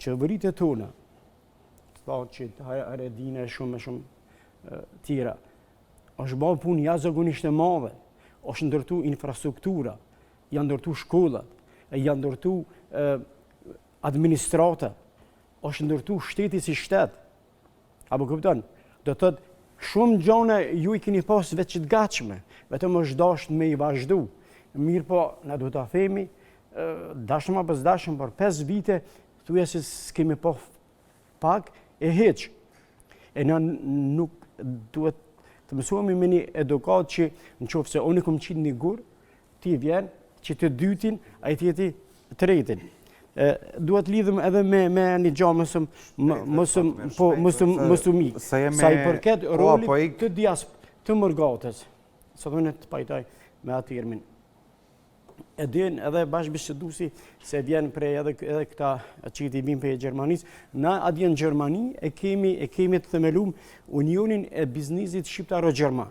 qeveritë tona, që Haredine shumë tjera, është bërë punë jashtëzakonisht e madhe, është ndërtu infrastruktura, janë ndërtu shkollat, janë ndërtu administrata, është ndërtu shteti si shtet. Apo kupton? Do të thotë shumë gjëra ju i keni pas vetë që të gatshme, vetëm është dashur me i vazhdu. Mirë po, na duhet ta themi, dashëm apo s'dashëm, për 5 vite thuaj se s'kemi pa pak e hiç. E na nuk duhet të mësohemi me një edukat që nëse unë kam qitë një gur, ti vjen që të dytin, ai tjeti të tretin. Duhet lidhëm edhe me një gjë mos u mik. Sa i përket rolit të mërgatës. Sa thonë të pajtoj me atë termin. E din edhe bashkëbiseduesi se vjen prej edhe këta që i vijnë prej Gjermanisë. Na atje në Gjermani e kemi të themeluar Unionin e Biznesit Shqiptaro-Gjerman.